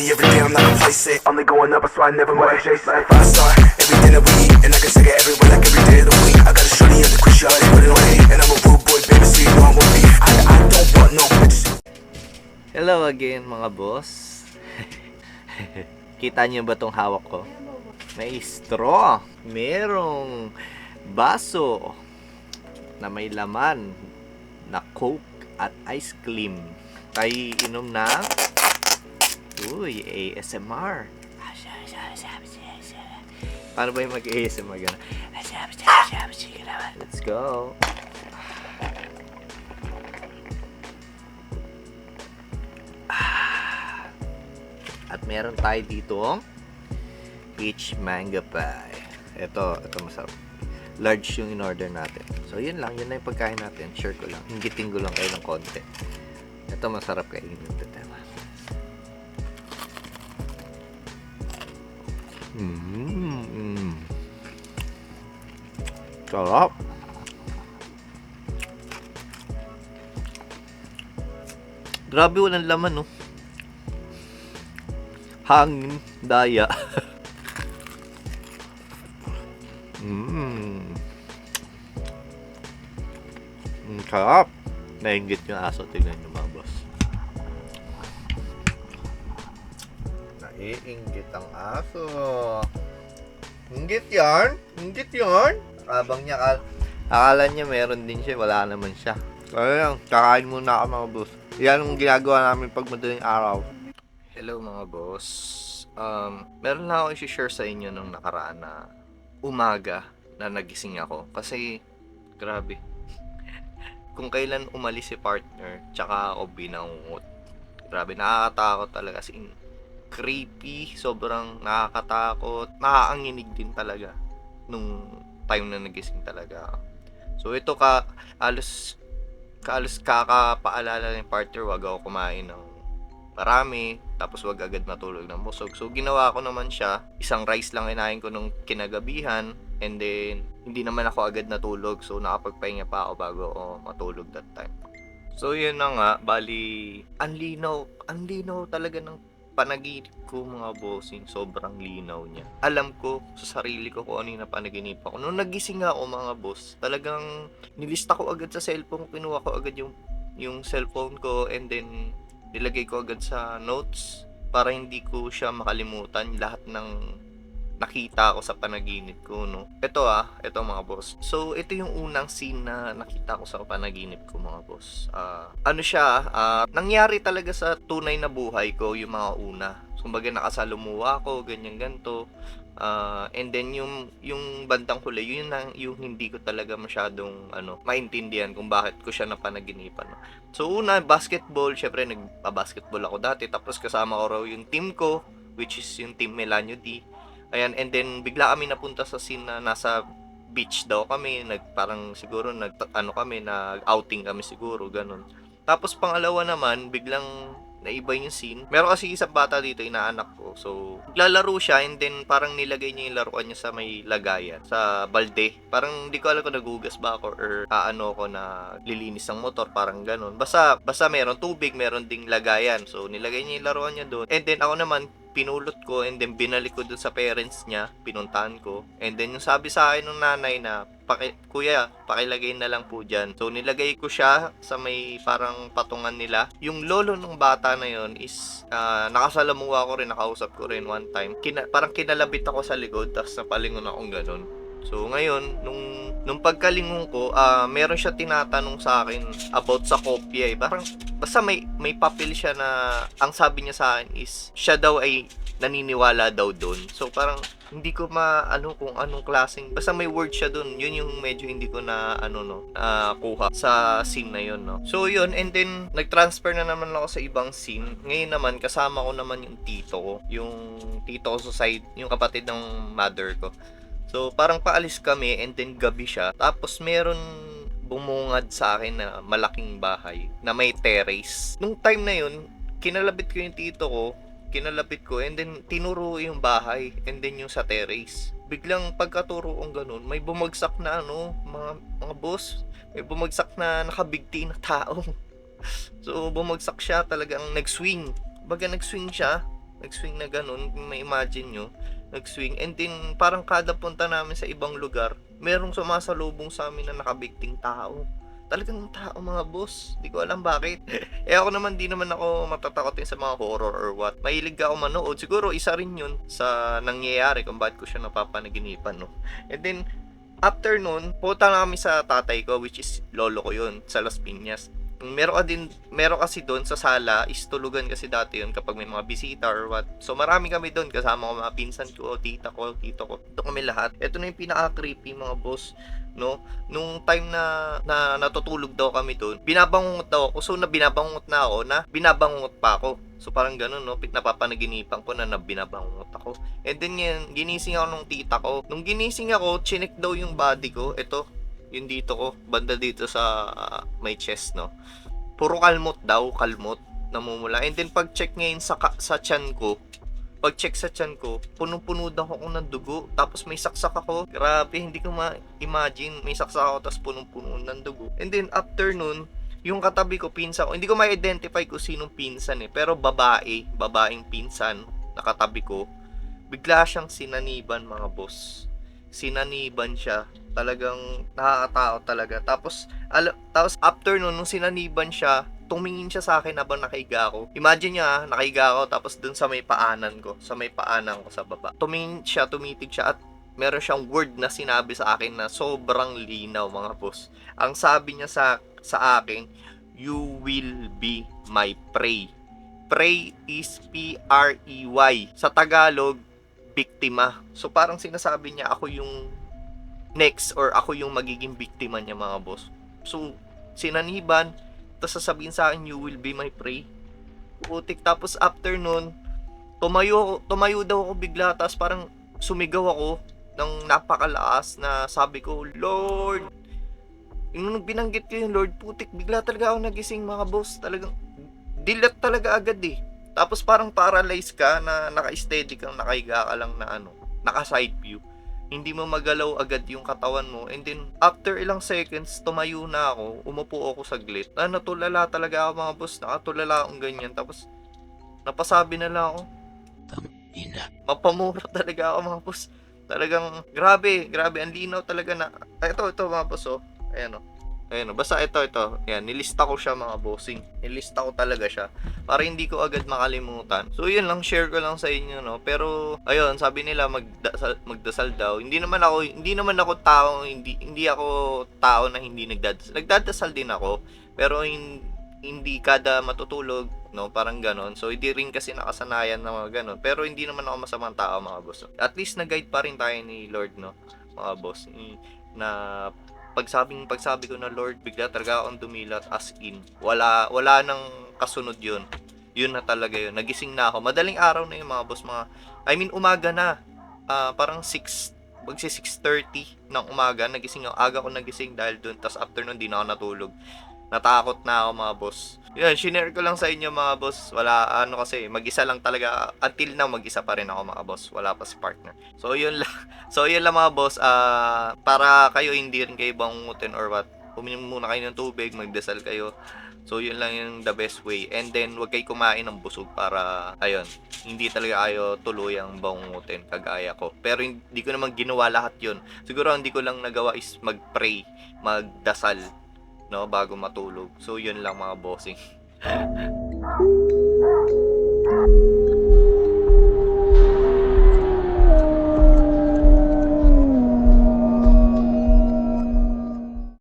money every day, I'm not complacent. Only going up, that's why I never want to chase like 5-star. Everything that we eat, and I can take it everywhere like every day of the week. I got a shorty at the quick shot, put it on me, and I'm a rude boy, baby, so you know I'm a beef. I don't want no bitches. Hello again mga boss. Kita niyo ba tong hawak ko? May straw. Merong baso na may laman na Coke at ice cream. Tayo inom na ASMR. Paano ba yung mag-ASMR gano'n? Let's go. At meron tayo dito peach mango pie. Ito masarap. Large yung in-order natin. So yun lang, yun na yung pagkain natin. Share ko lang. Hinggitin ko lang kayo ng konti. Ito masarap kainin ito, tema. Sarap. Grabe, walang laman, no? Hangin, daya. Sarap. Nainggit yung aso. Tignan nyo mga boss. Naiinggit ang aso. Inggit yan? Inggit yan? Abang niya, akala niya meron din siya. Wala naman siya. Kaya lang, kakain muna ako mga boss. Yan ang ginagawa namin pag madaling araw. Hello mga boss. Meron lang ako i-share sa inyo nung nakaraan na umaga na nagising ako. Kasi, grabe. Kung kailan umalis si partner, tsaka ako binangungot. Grabe, nakakatakot talaga. As in, creepy, sobrang nakakatakot. Nakakanginig din talaga nung time na nagising talaga. So, ito halos kakapaalala ng partner, wag ako kumain ng marami, tapos wag agad matulog ng busog. So ginawa ko naman siya, isang rice lang kinain ko nung kinagabihan, and then hindi naman ako agad natulog, so nakapagpahinga pa ako bago ako matulog that time. So yun na nga, bali ang linaw talaga ng panaginip ko mga bossing, sobrang linaw niya. Alam ko sa sarili ko kung ano yung napanaginip ako. Nung nagising ako mga boss, talagang nilista ko agad sa cellphone, kinuha ko agad yung cellphone ko, and then nilagay ko agad sa notes para hindi ko siya makalimutan lahat ng nakita ko sa panaginip ko, no. Ito mga boss. So ito yung unang scene na nakita ko sa panaginip ko mga boss. Nangyari talaga sa tunay na buhay ko yung mga una. Kumbaga nakasalumuha ko, ganyan ganto. And then yung bandang huli, yun yung hindi ko talaga masyadong maintindihan kung bakit ko siya napanaginipan. No? So una, basketball, syempre nagpa-basketball ako dati, tapos kasama ko raw yung team ko, which is yung team Melanio D. Ayan, and then bigla kami napunta sa scene na nasa beach daw kami, nag-outing kami siguro, ganun. Tapos pangalawa naman, biglang naiba yung scene. Meron kasi isang bata dito, inaanak ko. So, lalaro siya, and then parang nilagay niya yung laruan niya sa may lagayan, sa balde. Parang hindi ko alam kung nagugas ba ako or ko na lilinis ng motor, parang ganun. Basta meron tubig, meron ding lagayan. So, nilagay niya yung laruan niya doon. And then ako naman, pinulot ko, and then binalik ko dun sa parents niya, pinuntahan ko. And then yung sabi sa akin ng nanay na, kuya, pakilagay na lang po dyan. So nilagay ko siya sa may parang patungan nila. Yung lolo ng bata na yon is nakasalamuha ko rin, nakausap ko rin one time. Parang kinalabit ako sa likod, tapos napalingon akong ganun. So ngayon, nung pagkalingon ko, meron siya tinatanong sa akin about sa kopya. Parang basta may papel siya na ang sabi niya sa akin is siya daw ay naniniwala daw doon. So parang hindi ko kung anong klaseng, basta may word siya doon. Yun yung medyo hindi ko kuha sa scene na yun, no. So yun, and then nag-transfer na naman ako sa ibang scene. Ngayon naman kasama ko naman yung tito ko. Yung tito ko sa side, yung kapatid ng mother ko. So parang paalis kami, and then gabi siya. Tapos meron bumungad sa akin na malaking bahay na may terrace. Nung time na yun, kinalabit ko yung tito ko, and then tinuro yung bahay, and then yung sa terrace. Biglang pagkaturo kong ganun, may bumagsak na mga boss, may bumagsak na nakabigti na tao. So bumagsak siya, talagang nag-swing. Baga nag-swing siya, Nag-swing na ganun, kung may imagine nyo, nag-swing. And then, parang kada punta namin sa ibang lugar, merong sumasalubong sa amin na nakabikting tao. Talagang tao, mga boss. Di ko alam bakit. Ako naman, di naman ako matatakotin sa mga horror or what. Mahilig ako manood. Siguro, isa rin yun sa nangyayari kung bakit ko siya napapanaginipan, no? And then, after nun, punta na kami sa tatay ko, which is lolo ko yun, sa Las Piñas. Meron kasi doon sa sala, is tulugan kasi dati yun kapag may mga bisita or what. So marami kami doon, kasama ko mga pinsan ko, tita ko, tito ko. Ito kami lahat. Ito na yung pinaka-creepy, mga boss, no? Nung time na natutulog daw kami doon, binabangungot daw ako. So binabangungot na ako, na binabangungot pa ako. So parang ganun, no? Napapanaginipan ko na binabangungot ako. And then yan, ginising ako nung tita ko. Nung ginising ako, chinek daw yung body ko. Ito, yung dito ko, banda dito sa may chest, no? Puro kalmot daw, kalmot, namumula. And then pag-check ngayon sa tiyan ko, pag-check sa tiyan ko, punong-puno daw ako ng dugo. Tapos may saksak ako. Grabe, hindi ko ma-imagine. May saksak ako, tapos punong-puno ng dugo. And then after nun, yung katabi ko, pinsan ko, hindi ko ma-identify kung sinong pinsan eh. Pero babaeng pinsan, nakatabi ko, bigla siyang sinaniban, mga boss. Sinaniban siya. Talagang nakakatakot talaga. Tapos after nun, nung sinaniban siya, tumingin siya sa akin habang nakahiga ako. Imagine niya, nakahiga ako, tapos dun sa may paanan ko sa baba. Tumingin siya, tumitig siya, at meron siyang word na sinabi sa akin na sobrang linaw, mga boss. Ang sabi niya sa akin, "You will be my prey." Prey is P-R-E-Y. Sa Tagalog, biktima. So parang sinasabi niya ako yung next, or ako yung magiging biktima niya, mga boss. So sinaniban, tapos sasabihin sa akin, "You will be my prey." Putik. Tapos after nun, tumayo daw ako bigla, tapos parang sumigaw ako ng napakalakas na sabi ko, "Lord." Nung binanggit ko yung Lord, putik, bigla talaga ako nagising, mga boss. Talagang dilat talaga agad eh. Tapos parang paralyzed ka, na naka-steady kang nakahiga ka lang na naka-side view. Hindi mo magalaw agad yung katawan mo. And then, after ilang seconds, tumayo na ako, umupo ako saglit. Natulala talaga ako, mga boss. Nakatulala akong ganyan. Tapos, napasabi na lang ako, mapamura talaga ako, mga boss. Talagang, grabe. Ang linaw talaga na, ito, mga boss, oh. Ayan, oh. Basta ito. Ayan, nilista ko siya, mga bossing. Nilista ko talaga siya para hindi ko agad makalimutan. So, yun lang, share ko lang sa inyo, no. Pero, ayun, sabi nila magdasal daw. Hindi naman ako tao na hindi nagdadasal. Nagdadasal din ako, pero hindi kada matutulog, no, parang ganon. So, hindi rin kasi nakasanayan na mga ganon. Pero hindi naman ako masamang tao, mga boss. At least nag-guide pa rin tayo ni Lord, no, mga boss, na pagsabi ko na Lord, bigla talaga akong dumilat, as in. Wala nang kasunod yun. Yun na talaga yun. Nagising na ako. Madaling araw na yun, mga boss. Umaga na. Parang 6:30 ng umaga. Aga ko nagising dahil dun. Tapos after nun, di na ako natulog. Natakot na ako, mga boss. Yun, shinare ko lang sa inyo, mga boss. Wala, kasi, mag-isa lang talaga. Until now, mag-isa pa rin ako, mga boss. Wala pa si partner. So, yun lang, mga boss. Para kayo, hindi rin kayo bangungutin or what. Uminom muna kayo ng tubig, magdasal kayo. So, yun lang yung the best way. And then, huwag kayo kumain ng busog para, ayun, hindi talaga kayo tuluyang bangungutin kagaya ko. Pero, hindi ko naman ginawa lahat yun. Siguro, hindi ko lang nagawa is mag-pray, magdasal, no, bago matulog. So, yun lang, mga bossing.